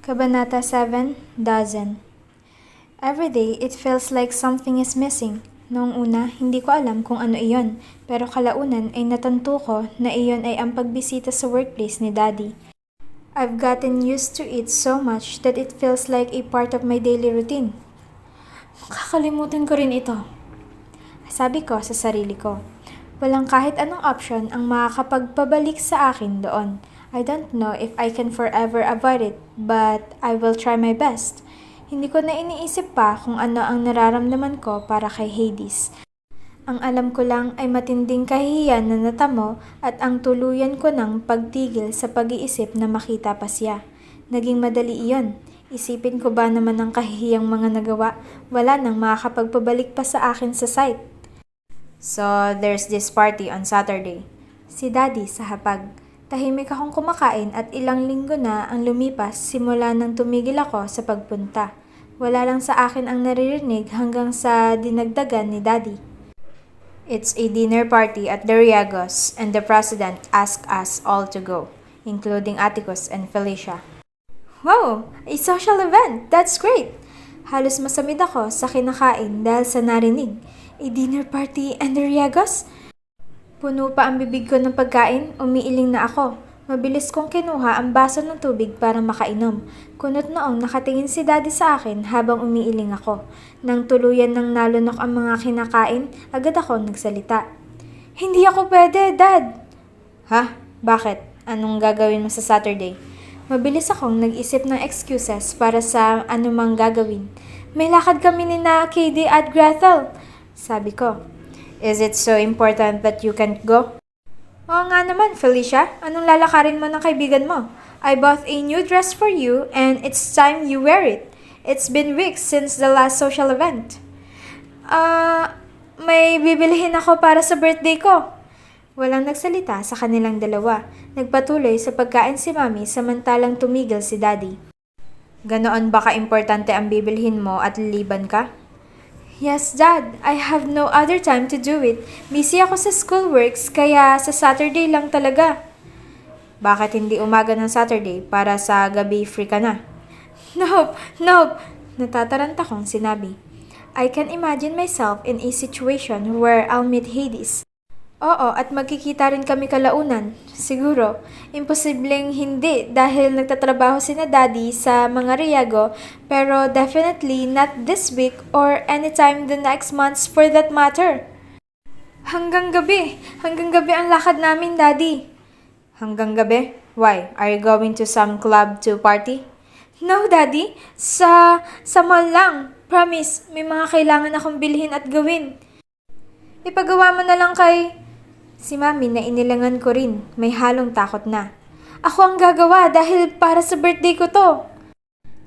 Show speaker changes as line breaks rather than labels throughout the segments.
Kabanata 7, Dozen. Every day, it feels like something is missing. Noong una, hindi ko alam kung ano iyon, pero kalaunan ay natanto ko na iyon ay ang pagbisita sa workplace ni Daddy. I've gotten used to it so much that it feels like a part of my daily routine. Kakalimutan ko rin ito. Sabi ko sa sarili ko. Walang kahit anong option ang makakapagpabalik sa akin doon. I don't know if I can forever avoid it, but I will try my best. Hindi ko na iniisip pa kung ano ang nararamdaman ko para kay Hades. Ang alam ko lang ay matinding kahihiyan na natamo at ang tuluyan ko ng pagtigil sa pag-iisip na makita pa siya. Naging madali iyon. Isipin ko ba naman ang kahihiyang mga nagawa, wala nang makakapagpabalik pa sa akin sa site.
So, there's this party on Saturday.
Si Daddy sa hapag. Tahimik akong kumakain at ilang linggo na ang lumipas simula nang tumigil ako sa pagpunta. Wala lang sa akin ang naririnig hanggang sa dinagdagan ni Daddy.
It's a dinner party at the Riagos and the president asked us all to go, including Atticus and Felicia.
Wow! A social event! That's great! Halos masamid ako sa kinakain dahil sa narinig. A dinner party and the Riagos? Puno pa ang bibig ko ng pagkain, umiiling na ako. Mabilis kong kinuha ang baso ng tubig para makainom. Kunot noong nakatingin si Daddy sa akin habang umiiling ako. Nang tuluyan ng nalunok ang mga kinakain, agad ako nagsalita. Hindi ako pwede, Dad!
Ha? Bakit? Anong gagawin mo sa Saturday?
Mabilis akong nag-isip ng excuses para sa anumang gagawin. May lakad kami ni na KD at Gretel, sabi ko.
Is it so important that you can't go?
Oo nga naman, Felicia. Anong lalakarin mo ng kaibigan mo? I bought a new dress for you and it's time you wear it. It's been weeks since the last social event. May bibilihin ako para sa birthday ko. Walang nagsalita sa kanilang dalawa. Nagpatuloy sa pagkain si Mami samantalang tumigil si Daddy.
Ganoon ba ka-importante ang bibilhin mo at liliban ka?
Yes, Dad. I have no other time to do it. Busy ako sa schoolworks, kaya sa Saturday lang talaga.
Bakit hindi umaga ng Saturday para sa gabi free ka na?
Nope. Natataranta kong sinabi. I can imagine myself in a situation where I'll meet Hades. Oo, at magkikita rin kami kalaunan. Siguro, imposibleng hindi dahil nagtatrabaho sina Daddy sa mga Riago, pero definitely not this week or anytime the next months for that matter. Hanggang gabi ang lakad namin, Daddy.
Hanggang gabi? Why? Are you going to some club to party?
No, Daddy. Sa mall lang. Promise, may mga kailangan akong bilhin at gawin. Ipagawa mo na lang kay... Si Mami na inilangan ko rin, may halong takot na. Ako ang gagawa dahil para sa birthday ko to.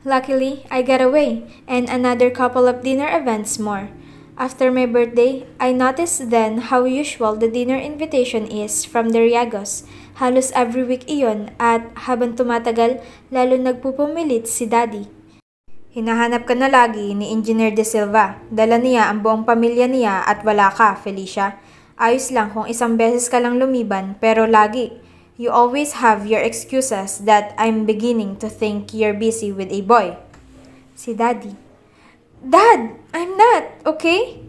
Luckily, I got away and another couple of dinner events more. After my birthday, I noticed then how usual the dinner invitation is from the Riagos. Halos every week iyon at habang tumatagal, lalo nagpupumilit si Daddy.
Hinahanap ka na lagi ni Engineer De Silva. Dala niya ang buong pamilya niya at wala ka, Felicia. Ayos lang kung isang beses ka lang lumiban, pero lagi. You always have your excuses that I'm beginning to think you're busy with a boy.
Si Daddy. Dad, I'm not, okay?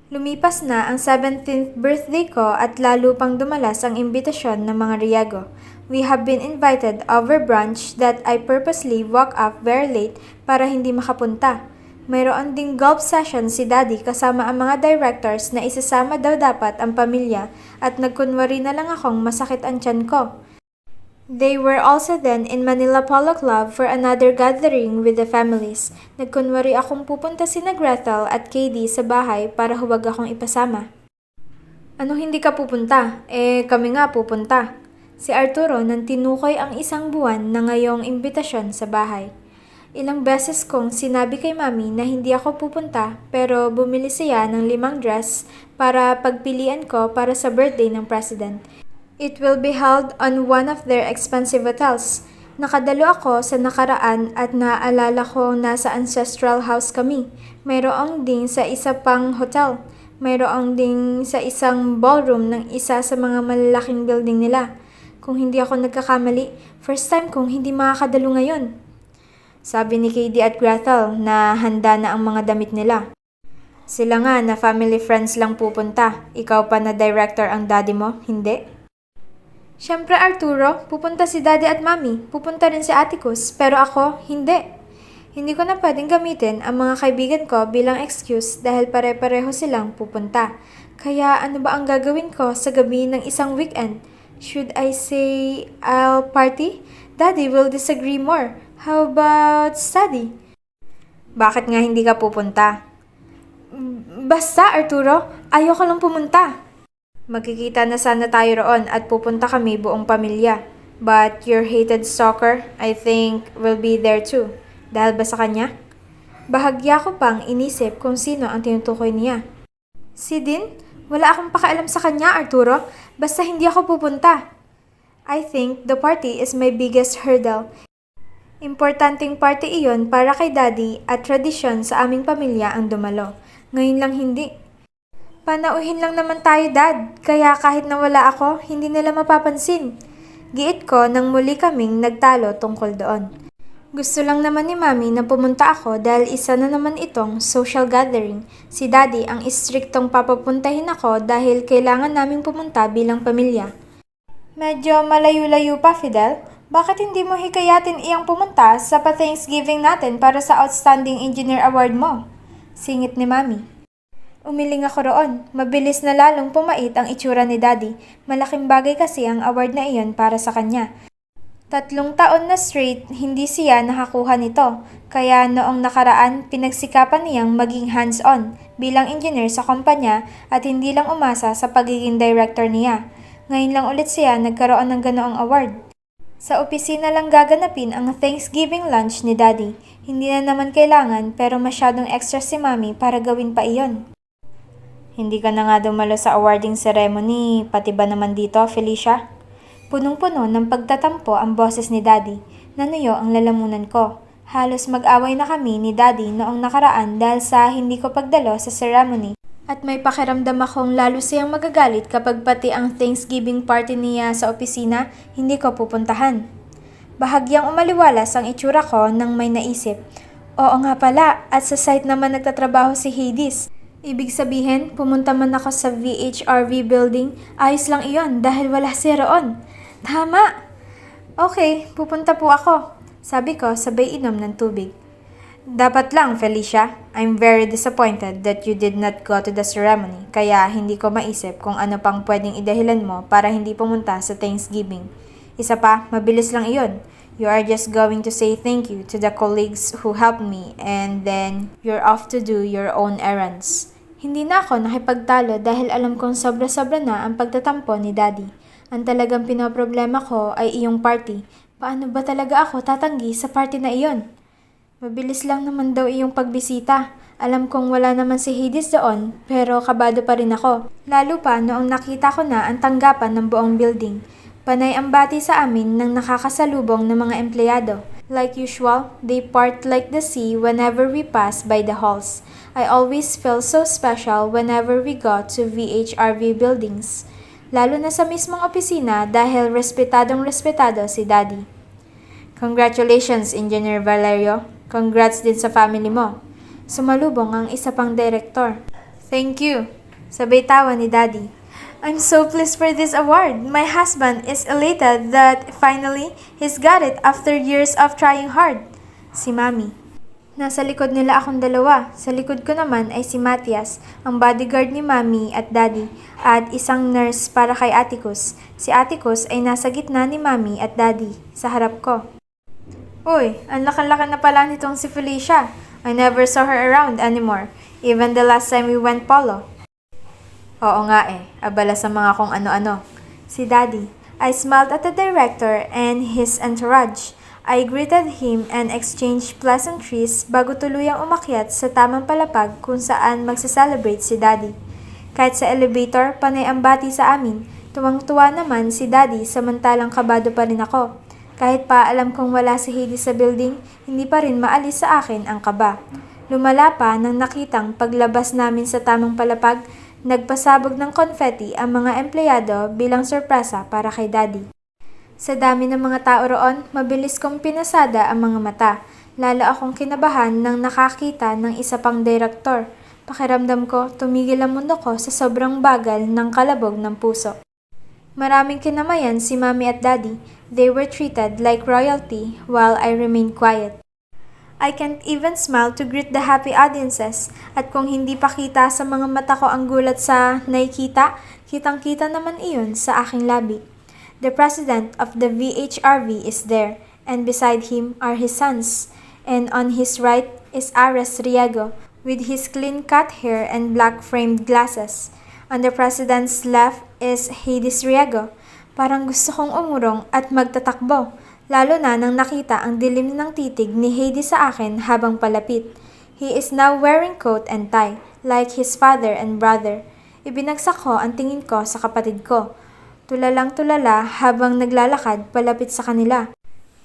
Lumipas na ang 17th birthday ko at lalo pang dumalas ang imbitasyon ng mga Riago. We have been invited over brunch that I purposely woke up very late para hindi makapunta. Mayroon ding golf session si Daddy kasama ang mga directors na isasama daw dapat ang pamilya at nagkunwari na lang akong masakit ang tiyan ko. They were also then in Manila Polo Club for another gathering with the families. Nagkunwari akong pupunta sina Gretel at KD sa bahay para huwag akong ipasama. Anong hindi ka pupunta? Kami nga pupunta. Si Arturo nang tinukoy ang isang buwan na ngayong imbitasyon sa bahay. Ilang beses kong sinabi kay Mami na hindi ako pupunta pero bumili siya ng 5 dress para pagpilian ko para sa birthday ng president. It will be held on one of their expensive hotels. Nakadalo ako sa nakaraan at naaalala ko nasa ancestral house kami. Mayroong ding sa isa pang hotel. Mayroong ding sa isang ballroom ng isa sa mga malalaking building nila. Kung hindi ako nagkakamali, first time kong hindi makakadalo ngayon.
Sabi ni Katie at Gretel na handa na ang mga damit nila. Sila nga na family friends lang pupunta. Ikaw pa na director ang daddy mo, hindi?
Siyempre Arturo, pupunta si Daddy at Mami, pupunta rin si Atticus, pero ako, hindi. Hindi ko na pwedeng gamitin ang mga kaibigan ko bilang excuse dahil pare-pareho silang pupunta. Kaya ano ba ang gagawin ko sa gabi ng isang weekend? Should I say I'll party? Daddy will disagree more. How about study?
Bakit nga hindi ka pupunta?
Basta Arturo, ayoko lang pumunta.
Magkikita na sana tayo roon at pupunta kami buong pamilya. But your hated stalker, I think, will be there too. Dahil ba sa kanya? Bahagya ko pang inisip kung sino ang tinutukoy niya.
Si Din? Wala akong pakialam sa kanya, Arturo. Basta hindi ako pupunta. I think the party is my biggest hurdle. Importanteng party iyon para kay Daddy at tradisyon sa aming pamilya ang dumalo. Ngayon lang hindi. Panauhin lang naman tayo, Dad. Kaya kahit nawala ako, hindi nila mapapansin. Giit ko nang muli kaming nagtalo tungkol doon. Gusto lang naman ni Mami na pumunta ako dahil isa na naman itong social gathering. Si Daddy ang istriktong papapuntahin ako dahil kailangan naming pumunta bilang pamilya. Medyo malayo-layo pa, Fidel. Bakit hindi mo hikayatin iyang pumunta sa pa-Thanksgiving natin para sa Outstanding Engineer Award mo? Singit ni Mami. Umiling ako roon. Mabilis na lalong pumait ang itsura ni Daddy. Malaking bagay kasi ang award na iyon para sa kanya. 3 taon na straight, hindi siya nakakuha nito. Kaya noong nakaraan, pinagsikapan niyang maging hands-on bilang engineer sa kumpanya at hindi lang umasa sa pagiging director niya. Ngayon lang ulit siya nagkaroon ng ganoong award. Sa opisina lang gaganapin ang Thanksgiving lunch ni Daddy. Hindi na naman kailangan pero masyadong extra si Mami para gawin pa iyon.
Hindi ka na nga dumalo sa awarding ceremony, pati ba naman dito, Felicia?
Punong-puno ng pagtatampo ang boses ni Daddy. Nanuyo ang lalamunan ko. Halos mag-away na kami ni Daddy noong nakaraan dahil sa hindi ko pagdalo sa ceremony. At may pakiramdam akong lalo siyang magagalit kapag pati ang Thanksgiving party niya sa opisina, hindi ko pupuntahan. Bahagyang umaliwalas ang itsura ko nang may naisip. Oo nga pala, at sa site naman nagtatrabaho si Hades. Ibig sabihin, pumunta man ako sa VHRV building, ayos lang iyon dahil wala siya roon. Tama! Okay, pupunta po ako. Sabi ko sabay inom ng tubig.
Dapat lang, Felicia. I'm very disappointed that you did not go to the ceremony, kaya hindi ko maisip kung ano pang pwedeng idahilan mo para hindi pumunta sa Thanksgiving. Isa pa, mabilis lang iyon. You are just going to say thank you to the colleagues who helped me and then you're off to do your own errands.
Hindi na ako nakipagtalo dahil alam kong sobra-sobra na ang pagtatampo ni Daddy. Ang talagang pinoproblema ko ay iyong party. Paano ba talaga ako tatanggi sa party na iyon? Mabilis lang naman daw iyong pagbisita. Alam kong wala naman si Hades doon, pero kabado pa rin ako. Lalo pa noong nakita ko na ang tanggapan ng buong building. Panay ang bati sa amin ng nakakasalubong ng mga empleyado. Like usual, they part like the sea whenever we pass by the halls. I always feel so special whenever we go to VHRV buildings. Lalo na sa mismong opisina dahil respetado si Daddy.
Congratulations, Engineer Valerio. Congrats din sa family mo.
Sumalubong ang isa pang direktor.
Thank you. Sabay tawa ni Daddy.
I'm so pleased for this award. My husband is elated that finally he's got it after years of trying hard. Si Mami. Nasa likod nila akong dalawa. Sa likod ko naman ay si Matias, ang bodyguard ni Mami at Daddy, at isang nurse para kay Atticus. Si Atticus ay nasa gitna ni Mami at Daddy, sa harap ko. Uy, ang laki-laki na pala nitong si Felicia. I never saw her around anymore, even the last time we went polo.
Oo nga abala sa mga kung ano-ano.
Si Daddy. I smiled at the director and his entourage. I greeted him and exchanged pleasantries bago tuluyang umakyat sa tamang palapag kung saan magsa-celebrate si Daddy. Kahit sa elevator, panay ang bati sa amin. Tuwang-tuwa naman si Daddy samantalang kabado pa rin ako. Kahit pa alam kong wala si Hades sa building, hindi pa rin maalis sa akin ang kaba. Lumala pa nang nakitang paglabas namin sa tamang palapag, nagpasabog ng confetti ang mga empleyado bilang sorpresa para kay Daddy. Sa dami ng mga tao roon, mabilis kong pinasada ang mga mata.
Lalo akong kinabahan nang nakakita ng isa pang direktor. Pakiramdam ko, tumigil ang mundo ko sa sobrang bagal ng kalabog ng puso. Maraming kinamayan si Mommy at Daddy. They were treated like royalty while I remained quiet. I can't even smile to greet the happy audiences. At kung hindi pa kita sa mga mata ko ang gulat sa nakikita, kitang-kita naman iyon sa aking labi. The president of the VHRV is there, and beside him are his sons. And on his right is Ares Riego, with his clean-cut hair and black-framed glasses. On the president's left is Hades Riego. Parang gusto kong umurong at magtatakbo, lalo na nang nakita ang dilim ng titig ni Hades sa akin habang palapit. He is now wearing coat and tie, like his father and brother. Ibinagsak ko ang tingin ko sa kapatid ko. Tulalang-tulala habang naglalakad palapit sa kanila.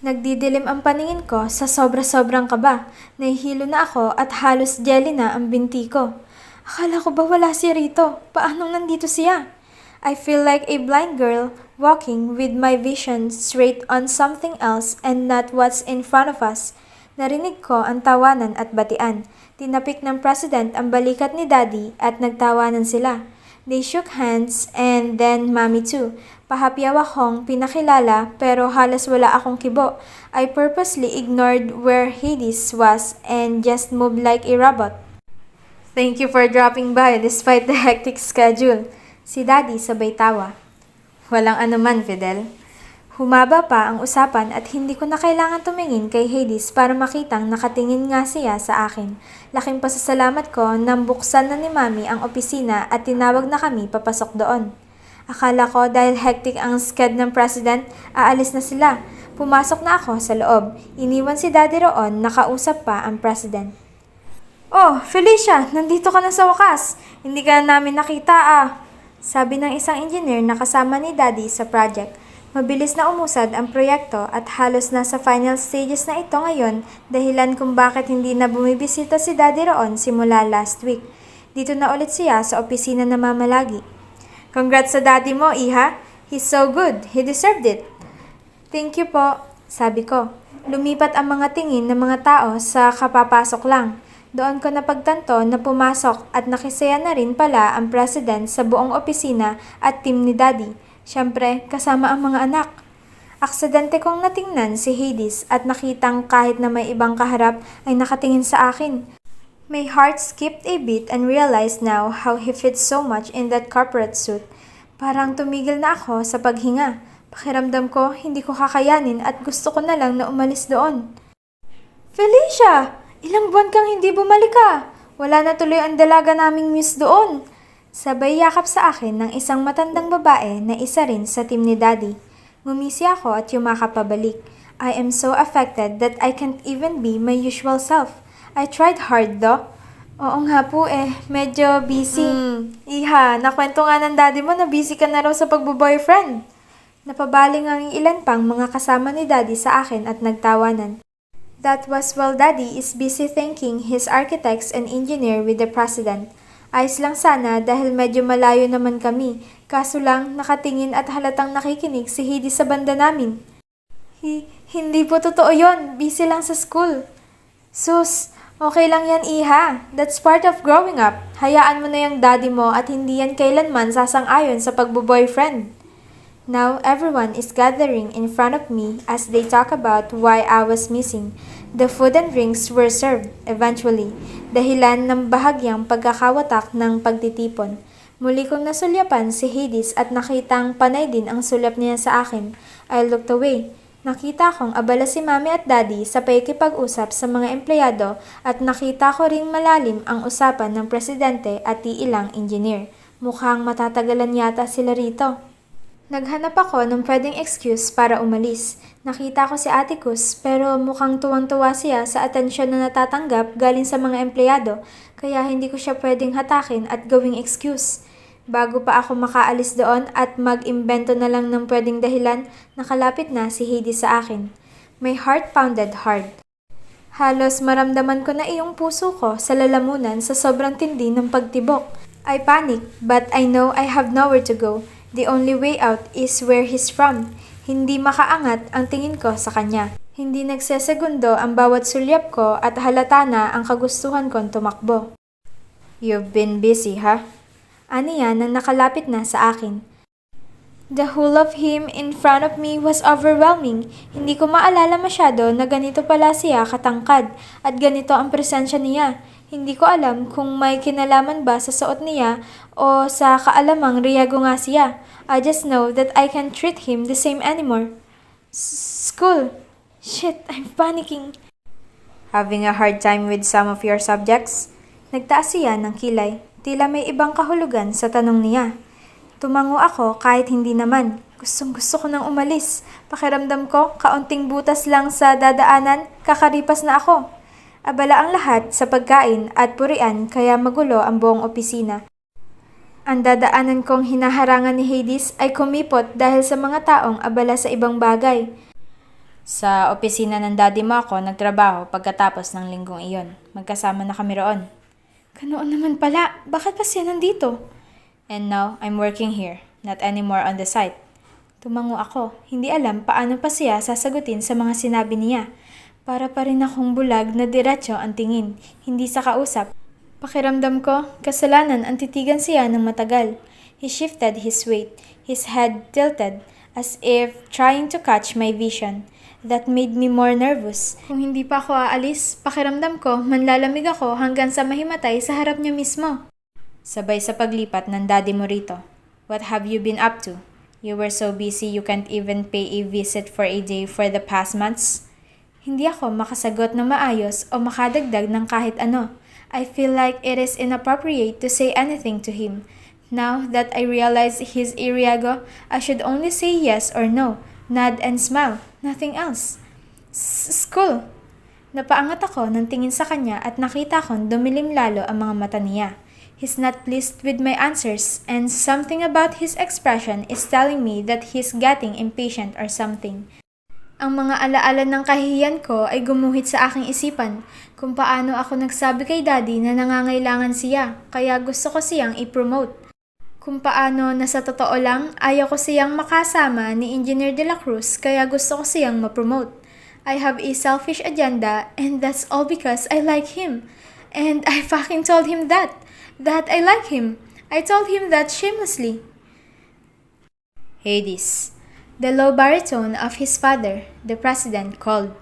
Nagdidilim ang paningin ko sa sobra-sobrang kaba. Nahihilo na ako at halos jelly na ang binti ko. Akala ko ba wala siya rito? Paanong nandito siya? I feel like a blind girl walking with my vision straight on something else and not what's in front of us. Narinig ko ang tawanan at batian. Tinapik ng president ang balikat ni Daddy at nagtawanan sila. They shook hands and then Mommy too. Pahapyaw akong pinakilala pero halos wala akong kibo. I purposely ignored where Hades was and just moved like a robot. Thank you for dropping by despite the hectic schedule. Si Daddy sabay tawa. Walang anuman, Fidel. Humaba pa ang usapan at hindi ko na kailangan tumingin kay Hades para makitang nakatingin nga siya sa akin. Laking pasasalamat ko nang buksan na ni Mami ang opisina at tinawag na kami papasok doon. Akala ko dahil hectic ang sked ng president, aalis na sila. Pumasok na ako sa loob. Iniwan si Daddy roon, nakausap pa ang president. Oh, Felicia, nandito ka na sa wakas. Hindi ka na namin nakita ah. Sabi ng isang engineer na kasama ni Daddy sa project. Mabilis na umusad ang proyekto at halos nasa final stages na ito ngayon dahilan kung bakit hindi na bumibisita si Daddy roon simula last week. Dito na ulit siya sa opisina na mamalagi. Congrats sa Daddy mo, Iha. He's so good. He deserved it. Thank you po, sabi ko. Lumipat ang mga tingin ng mga tao sa kapapasok lang. Doon ko napagtanto na pumasok at nakisaya na rin pala ang president sa buong opisina at team ni Daddy. Siyempre, kasama ang mga anak. Aksidente kong natingnan si Hades at nakitang kahit na may ibang kaharap ay nakatingin sa akin. My heart skipped a beat and realized now how he fits so much in that corporate suit. Parang tumigil na ako sa paghinga. Pakiramdam ko hindi ko kakayanin at gusto ko na lang na umalis doon. Felicia! Ilang buwan kang hindi bumalik ah. Wala na tuloy ang dalaga naming miss doon. Sabay yakap sa akin ng isang matandang babae na isa rin sa team ni Daddy. Ngumisi ako at yumakap pabalik. I am so affected that I can't even be my usual self. I tried hard though. Oo nga po medyo busy. Iha, nakwento nga ng Daddy mo na busy ka na raw sa pagbo-boyfriend. Napabaling ang ilan pang mga kasama ni Daddy sa akin at nagtawanan. That was while Daddy is busy thanking his architects and engineer with the president. Ayos lang sana dahil medyo malayo naman kami. Kaso lang nakatingin at halatang nakikinig si Hades sa banda namin. Hindi po totoo yon. Busy lang sa school. Sus, okay lang yan Iha. That's part of growing up. Hayaan mo na yung Daddy mo at hindi yan kailanman sasang-ayon sa pagbo-boyfriend. Now, everyone is gathering in front of me as they talk about why I was missing. The food and drinks were served, eventually, dahilan ng bahagyang pagkakawatak ng pagtitipon. Muli kong nasulyapan si Hades at nakitang panay din ang sulyap niya sa akin. I looked away. Nakita kong abala si Mami at Daddy sa pakikipag-usap sa mga empleyado at nakita ko ring malalim ang usapan ng presidente at ilang engineer. Mukhang matatagalan yata sila rito. Naghanap ako ng pwedeng excuse para umalis. Nakita ko si Ate Kus pero mukhang tuwang-tuwa siya sa atensyon na natatanggap galing sa mga empleyado kaya hindi ko siya pwedeng hatakin at gawing excuse. Bago pa ako makaalis doon at mag-imbento na lang ng pwedeng dahilan, nakalapit na si Hades sa akin. My heart pounded hard. Halos maramdaman ko na iyong puso ko sa lalamunan sa sobrang tindi ng pagtibok. I panicked but I know I have nowhere to go. The only way out is where he's from. Hindi makaangat ang tingin ko sa kanya. Hindi nagsesegundo ang bawat sulyap ko at halata na ang kagustuhan kong tumakbo. You've been busy, ha? Aniya nang nakalapit na sa akin. The whole of him in front of me was overwhelming. Hindi ko maalala masyado na ganito pala siya katangkad at ganito ang presensya niya. Hindi ko alam kung may kinalaman ba sa suot niya o sa kaalamang riyago nga siya. I just know that I can't treat him the same anymore. School. Shit, I'm panicking. Having a hard time with some of your subjects? Nagtaas siya ng kilay. Tila may ibang kahulugan sa tanong niya. Tumango ako kahit hindi naman. Gustong-gusto ko nang umalis. Pakiramdam ko, kaunting butas lang sa dadaanan, kakaripas na ako. Abala ang lahat sa pagkain at purian kaya magulo ang buong opisina. Ang dadaanan kong hinaharangan ni Hades ay kumipot dahil sa mga taong abala sa ibang bagay. Sa opisina ng daddy mo ako nagtrabaho pagkatapos ng linggong iyon. Magkasama na kami roon. Ganoon naman pala. Bakit pa siya nandito? And now, I'm working here. Not anymore on the site. Tumango ako. Hindi alam paano pa siya sasagutin sa mga sinabi niya. Para pa rin akong bulag na diretso ang tingin. Hindi sa kausap. Pakiramdam ko, kasalanan ang titigan siya ng matagal. He shifted his weight. His head tilted as if trying to catch my vision. That made me more nervous. Kung hindi pa ako aalis, pakiramdam ko manlalamig ako hanggang sa mahimatay sa harap niya mismo. Sabay sa paglipat ng daddy mo rito. What have you been up to? You were so busy you can't even pay a visit for a day for the past months? Hindi ako makasagot ng maayos o makadagdag ng kahit ano. I feel like it is inappropriate to say anything to him. Now that I realize he's iriago, I should only say yes or no. Nod and smile. Nothing else. School. Napaangat ako ng tingin sa kanya at nakita kong dumilim lalo ang mga mata niya. He's not pleased with my answers and something about his expression is telling me that he's getting impatient or something. Ang mga alaala ng kahihiyan ko ay gumuhit sa aking isipan kung paano ako nagsabi kay daddy na nangangailangan siya kaya gusto ko siyang i-promote. Kung paano na sa totoo lang, ayaw ko siyang makasama ni Engineer De La Cruz kaya gusto ko siyang ma-promote. I have a selfish agenda and that's all because I like him. And I fucking told him that I like him. I told him that shamelessly. Hades. The low baritone of his father, the president, called.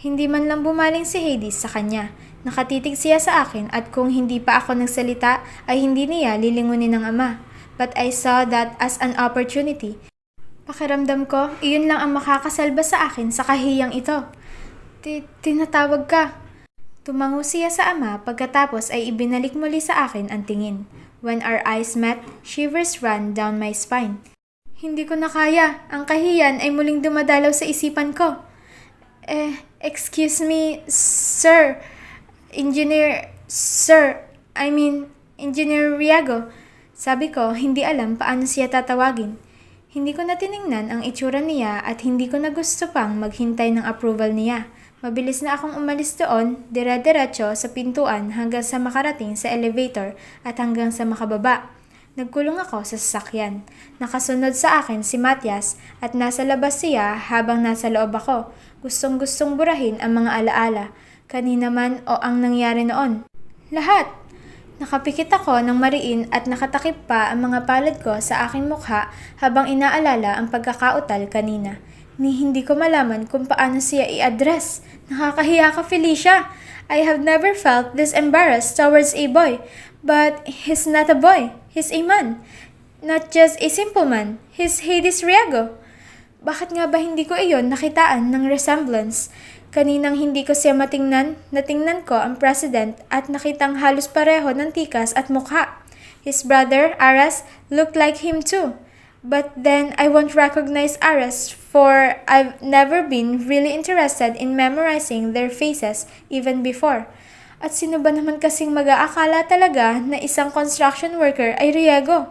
Hindi man lang bumaling si Hades sa kanya. Nakatitig siya sa akin at kung hindi pa ako nagsalita ay hindi niya lilingunin ng ama. But I saw that as an opportunity. Pakiramdam ko, iyon lang ang makakasalba sa akin sa kahiyang ito. Tinatawag ka. Tumango siya sa ama pagkatapos ay ibinalik muli sa akin ang tingin. When our eyes met, shivers ran down my spine. Hindi ko na kaya. Ang kahiyan ay muling dumadalaw sa isipan ko. Excuse me, sir. Engineer Riago. Sabi ko, hindi alam paano siya tatawagin. Hindi ko na tiningnan ang itsura niya at hindi ko na gusto pang maghintay ng approval niya. Mabilis na akong umalis doon, dire-diretso sa pintuan hanggang sa makarating sa elevator at hanggang sa makababa. Nagkulong ako sa sasakyan. Nakasunod sa akin si Matias at nasa labas siya habang nasa loob ako. Gustong-gustong burahin ang mga alaala. Kanina man o ang nangyari noon. Lahat! Nakapikit ako ng mariin at nakatakip pa ang mga palad ko sa aking mukha habang inaalala ang pagkakautal kanina. Hindi ko malaman kung paano siya i-address. Nakakahiya ka, Felicia. I have never felt this embarrassed towards a boy. But he's not a boy. He's a man. Not just a simple man. He's Hades Riago. Bakit nga ba hindi ko iyon nakitaan ng resemblance? Kaninang hindi ko siya natingnan ko ang president at nakitang halos pareho ng tikas at mukha. His brother, Aras, looked like him too. But then I won't recognize Aras for I've never been really interested in memorizing their faces even before. At sino ba naman kasing mag-aakala talaga na isang construction worker ay Riago?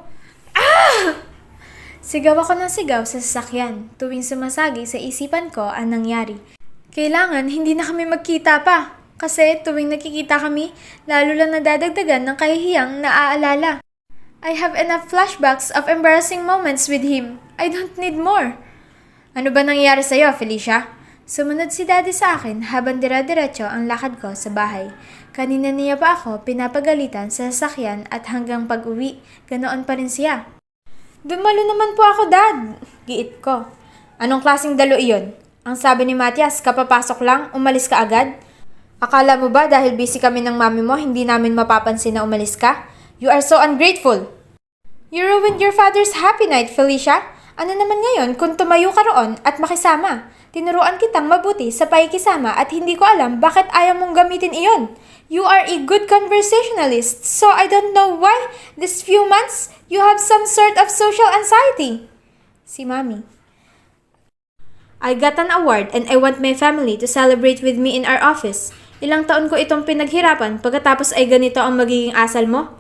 Ah! Sigaw ako ng sigaw sa sasakyan tuwing sumasagi sa isipan ko ang nangyari. Kailangan hindi na kami magkita pa kasi tuwing nakikita kami, lalo lang nadadagdagan ng kahihiyang naaalala. I have enough flashbacks of embarrassing moments with him. I don't need more. Ano ba nangyayari sa'yo, Felicia?
Sumunod si Daddy sa akin habang dire-diretso ang lakad ko sa bahay. Kanina niya pa ako pinapagalitan sa sasakyan at hanggang pag-uwi, ganoon pa rin siya.
Dumalo naman po ako, Dad. Giit ko. Anong klaseng dalo iyon? Ang sabi ni Matias, kapapasok lang, umalis ka agad? Akala mo ba dahil busy kami ng mami mo, hindi namin mapapansin na umalis ka? You are so ungrateful. You ruined your father's happy night, Felicia. Ano naman ngayon kung tumayo ka roon at makisama? Tinuruan kitang mabuti sa pakikisama at hindi ko alam bakit ayaw mong gamitin iyon. You are a good conversationalist, so I don't know why this few months you have some sort of social anxiety. Si Mami. I got an award and I want my family to celebrate with me in our office. Ilang taon ko itong pinaghirapan pagkatapos ay ganito ang magiging asal mo?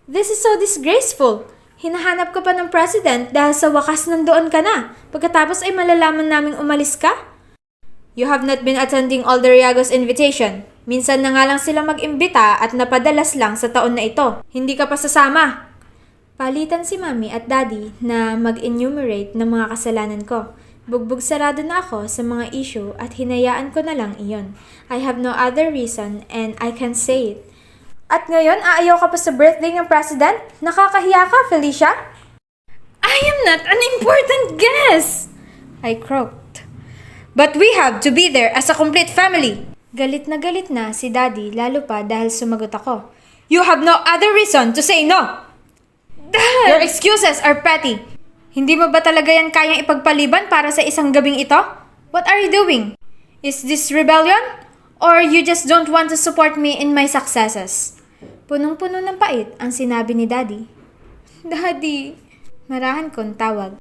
This is so disgraceful. Hinahanap ka pa ng president dahil sa wakas nandoon ka na. Pagkatapos ay malalaman naming umalis ka? You have not been attending all the Riagos invitation. Minsan na nga lang sila mag-imbita at napadalas lang sa taon na ito. Hindi ka pa sasama. Palitan si Mami at Daddy na mag-enumerate ng mga kasalanan ko. Bugbog sarado na ako sa mga issue at hinayaan ko na lang iyon. I have no other reason and I can say it. At ngayon, aayaw ka pa sa birthday ng president? Nakakahiya ka, Felicia?
I am not an important guest!
I croaked. But we have to be there as a complete family. Galit na si Daddy lalo pa dahil sumagot ako. You have no other reason to say no!
Dad!
Your excuses are petty. Hindi mo ba talaga yan kayang ipagpaliban para sa isang gabing ito? What are you doing? Is this rebellion? Or you just don't want to support me in my successes? Punong-puno ng pait ang sinabi ni Daddy.
Daddy!
Marahan kong tawag.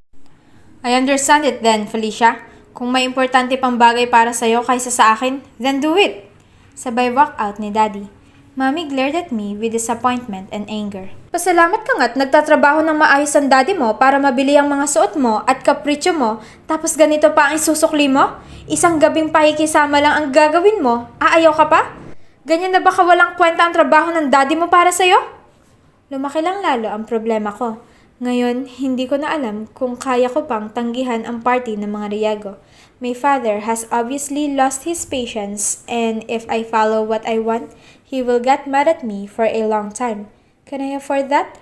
I understand it then, Felicia. Kung may importante pang bagay para sa'yo kaysa sa akin, then do it. Sabay walk out ni Daddy. Mommy glared at me with disappointment and anger. Pasalamat ka nga't nagtatrabaho ng maayos ang daddy mo para mabili ang mga suot mo at kapritsyo mo, tapos ganito pa ang isusukli mo? Isang gabing pakikisama lang ang gagawin mo, aayaw ka pa? Ganyan na ba kawalang kwenta ang trabaho ng daddy mo para sa'yo? Lumaki lang lalo ang problema ko. Ngayon, hindi ko na alam kung kaya ko pang tanggihan ang party ng mga Riago. My father has obviously lost his patience and if I follow what I want, he will get mad at me for a long time. Can I afford that?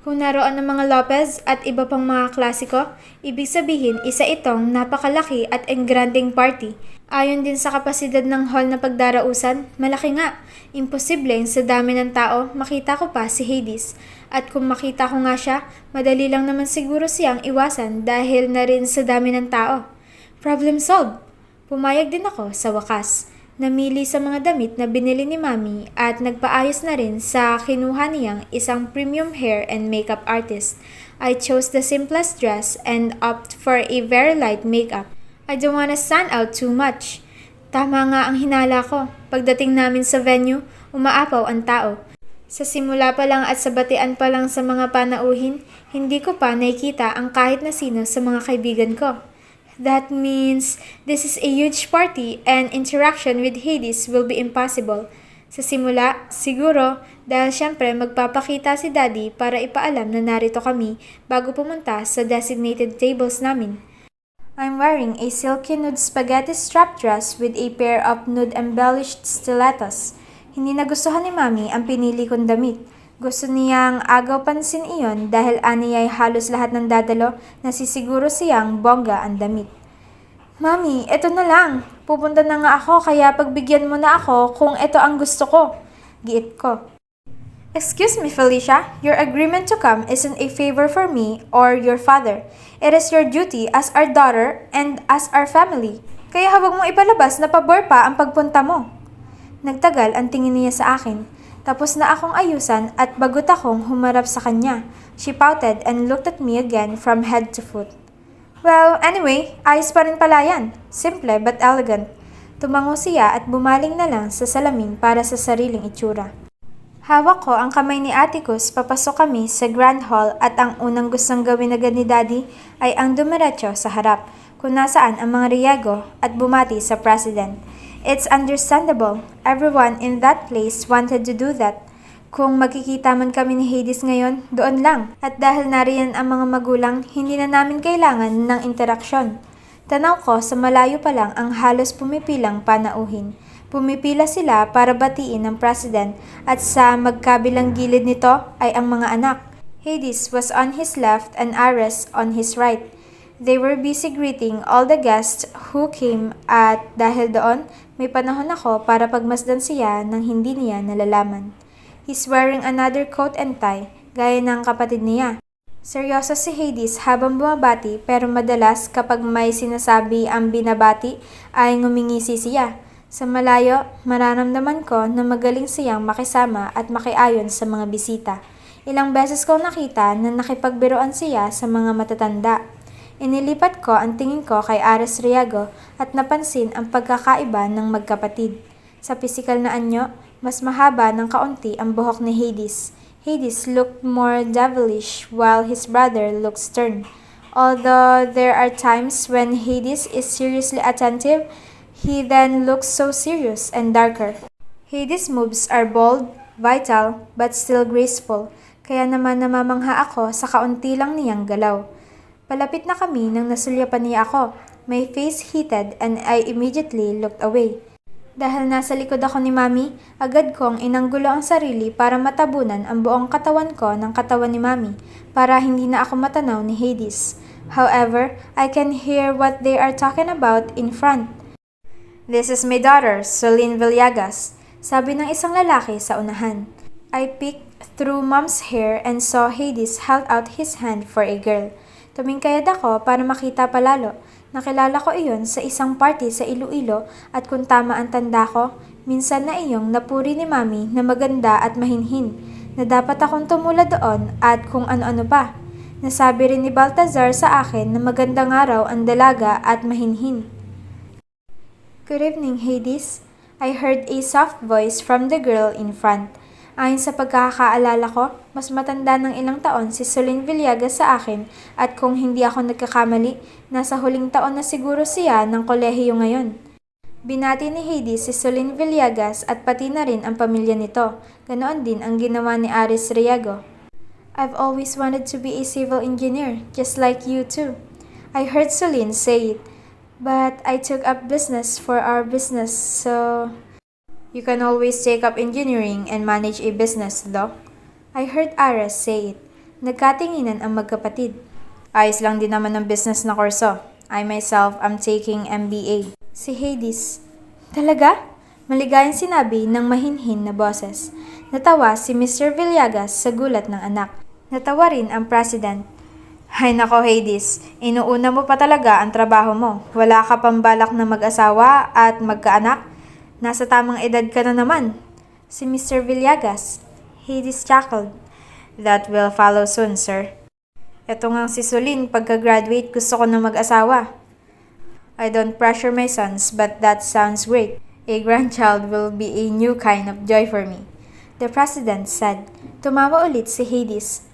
Kung naroon ng mga Lopez at iba pang mga klasiko, ibig sabihin isa itong napakalaki at engranding party. Ayon din sa kapasidad ng hall na pagdarausan, malaki nga. Imposibleng sa dami ng tao, makita ko pa si Hades. At kung makita ko nga siya, madali lang naman siguro siyang iwasan dahil na rin sa dami ng tao. Problem solved. Pumayag din ako sa wakas. Namili sa mga damit na binili ni Mami at nagpaayos na rin sa kinuha niyang isang premium hair and makeup artist. I chose the simplest dress and opt for a very light makeup. I don't wanna stand out too much. Tama nga ang hinala ko. Pagdating namin sa venue, umaapaw ang tao. Sa simula pa lang at sa batian pa lang sa mga panauhin, hindi ko pa nakikita ang kahit na sino sa mga kaibigan ko. That means this is a huge party and interaction with Hades will be impossible. Sa simula, siguro, dahil syempre magpapakita si Daddy para ipaalam na narito kami bago pumunta sa designated tables namin. I'm wearing a silky nude spaghetti strap dress with a pair of nude embellished stilettos. Hindi nagustuhan ni Mami ang pinili kong damit. Gusto niyang agaw pansin iyon dahil aniyay halos lahat ng dadalo na sisiguro siyang bongga ang damit. Mami, eto na lang. Pupunta na nga ako kaya pagbigyan mo na ako kung eto ang gusto ko. Giit ko. Excuse me, Felicia. Your agreement to come isn't a favor for me or your father. It is your duty as our daughter and as our family. Kaya huwag mong ipalabas na pabor pa ang pagpunta mo. Nagtagal ang tingin niya sa akin. Tapos na akong ayusan at bagot akong humarap sa kanya. She pouted and looked at me again from head to foot. Well, anyway, ayos pa rin pala yan. Simple but elegant. Tumango siya at bumaling na lang sa salamin para sa sariling itsura. Hawak ko ang kamay ni Atticus, papasok kami sa Grand Hall at ang unang gustong gawin agad ni Daddy ay ang dumiretso sa harap kung nasaan ang mga Riago at bumati sa President. It's understandable. Everyone in that place wanted to do that. Kung magkikita man kami ni Hades ngayon, doon lang. At dahil nariyan ang mga magulang, hindi na namin kailangan ng interaksyon.
Tanaw ko sa malayo pa lang ang halos pumipilang panauhin. Pumipila sila para batiin ng president at sa magkabilang gilid nito ay ang mga anak. Hades was on his left and Ares on his right. They were busy greeting all the guests who came at dahil doon, may panahon ako para pagmasdan siya nang hindi niya nalalaman. He's wearing another coat and tie, gaya ng kapatid niya. Seryoso si Hades habang bumabati pero madalas kapag may sinasabi ang binabati ay ngumingisi siya. Sa malayo, mararamdaman ko na magaling siyang makisama at makiayon sa mga bisita. Ilang beses ko nakita na nakipagbiruan siya sa mga matatanda. Inilipat ko ang tingin ko kay Ares Riago at napansin ang pagkakaiba ng magkapatid. Sa pisikal na anyo, mas mahaba ng kaunti ang buhok ni Hades. Hades looked more devilish while his brother looked stern. Although there are times when Hades is seriously attentive, he then looks so serious and darker. Hades' moves are bold, vital, but still graceful, kaya naman namamangha ako sa kaunti lang niyang galaw. Palapit na kami nang nasulyapan niya ako. My face heated and I immediately looked away. Dahil nasa likod ako ni Mami, agad kong inanggulo ang sarili para matabunan ang buong katawan ko ng katawan ni Mami para hindi na ako matanaw ni Hades. However, I can hear what they are talking about in front. "This is my daughter, Celine Villegas," sabi ng isang lalaki sa unahan. I peeked through Mom's hair and saw Hades held out his hand for a girl. Tumingkayad ako para makita palalo. Nakilala ko iyon sa isang party sa Iloilo at kung tama ang tanda ko, minsan na iyong napuri ni Mami na maganda at mahinhin, na dapat akong tumula doon at kung ano-ano pa. Nasabi rin ni Baltazar sa akin na magandang araw ang dalaga at mahinhin. "Good evening, Hades," I heard a soft voice from the girl in front. Ayon sa pagkakaalala ko, mas matanda ng ilang taon si Celine Villegas sa akin at kung hindi ako nagkakamali, nasa huling taon na siguro siya ng kolehiyo ngayon. Binati ni Hades si Celine Villegas at pati na rin ang pamilya nito. Ganoon din ang ginawa ni Ares Riago. "I've always wanted to be a civil engineer, just like you too," I heard Celine say it. "But I took up business for our business, so..." "You can always take up engineering and manage a business, though," I heard Ares say it. Nagkatinginan ang magkapatid. "Ayos lang din naman ng business na kurso. I myself am taking MBA." Si Hades. "Talaga?" Maligayang sinabi ng mahinhin na boses. Natawa si Mr. Villegas sa gulat ng anak. Natawa rin ang president. "Hay nako Hades, inuuna mo pa talaga ang trabaho mo. Wala ka pang balak na mag-asawa at magkaanak? Nasa tamang edad ka na naman." Si Mr. Villegas. Hades chuckled. "That will follow soon, sir. Ito nga si Celine, pagka-graduate gusto ko na mag-asawa." "I don't pressure my sons, but that sounds great. A grandchild will be a new kind of joy for me," the president said. Tumawa ulit si Hades.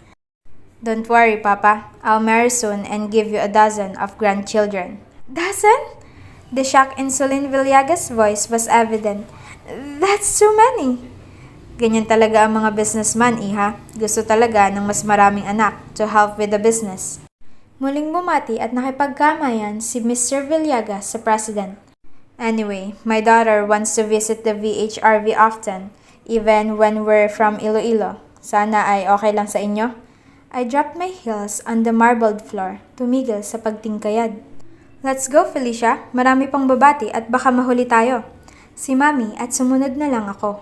"Don't worry, Papa. I'll marry soon and give you a dozen of grandchildren." "Dozen?" The shock in Celine Villegas' voice was evident. "That's too many." "Ganyan talaga ang mga businessman, iha. Gusto talaga ng mas maraming anak to help with the business." Muling bumati at nakipagkamayan si Mr. Villegas sa president. "Anyway, my daughter wants to visit the VHRV often, even when we're from Iloilo. Sana ay okay lang sa inyo?" I dropped my heels on the marbled floor, tumigil sa pagtingkayad. "Let's go, Felicia. Marami pang babati at baka mahuli tayo." Si Mami at sumunod na lang ako.